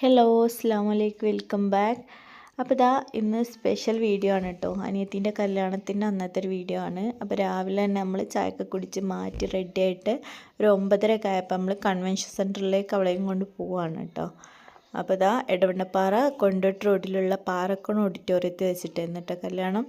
Hello അസ്സലാമു അലൈക്കും welcome back. അപ്പോൾ ഇതാ ഇന്ന് സ്പെഷ്യൽ വീഡിയോ ആണ് കേട്ടോ. അനിയത്തിൻ്റെ കല്യാണത്തിൻ്റെ അന്നത്തെ ഒരു വീഡിയോ ആണ്. അപ്പോൾ രാവിലെ തന്നെ നമ്മൾ ചായയൊക്കെ കുടിച്ച് മാറ്റി റെഡി ആയിട്ട് ഒരു 9:30 ഒക്കെ ആയപ്പോൾ നമ്മൾ കൺവെൻഷൻ സെൻറ്ററിലേക്ക് അവളെയും കൊണ്ട് പോവുകയാണ് കേട്ടോ. അപ്പോൾ ഇതാ എടവണ്ണപ്പാറ കൊണ്ടോട്ട് റോഡിലുള്ള പാറക്കോൺ ഓഡിറ്റോറിയത്തിൽ വെച്ചിട്ടായിരുന്നു കേട്ടോ കല്യാണം.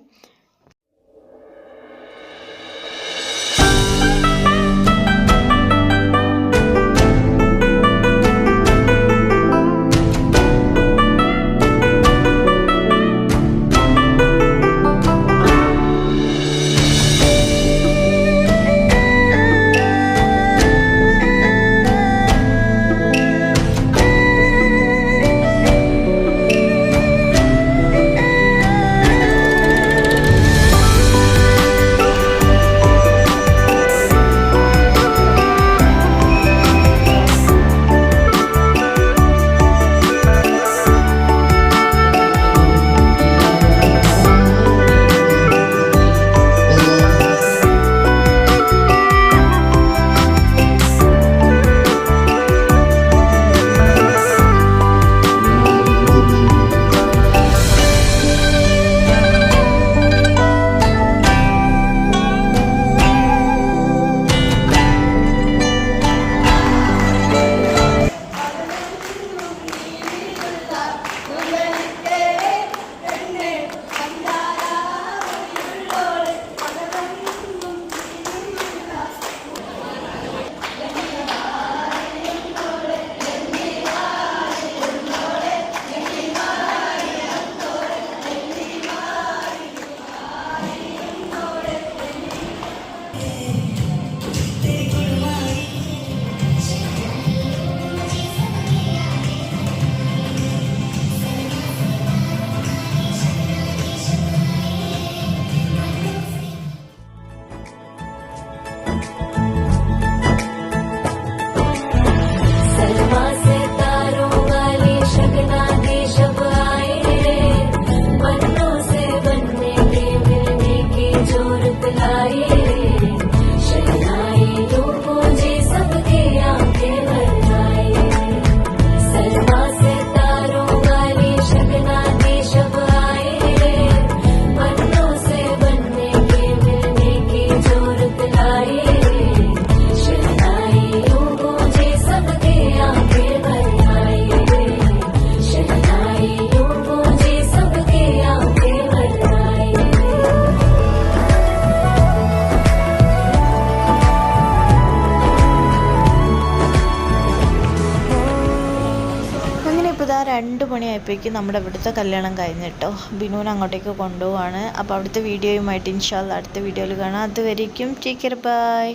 ഇപ്പോൾ ഇതാ 2 മണിയായപ്പോഴേക്കും നമ്മുടെ ഇവിടുത്തെ കല്യാണം കഴിഞ്ഞിട്ടോ. ബിനുവിനെ അങ്ങോട്ടേക്ക് കൊണ്ടുപോവാണ്. അപ്പോൾ അവിടുത്തെ വീഡിയോയുമായിട്ട് ഇൻഷാ അല്ലാഹ് അടുത്ത വീഡിയോയിൽ കാണാം. അതുവരേക്കും ടേക്ക് കെയർ, ബൈ.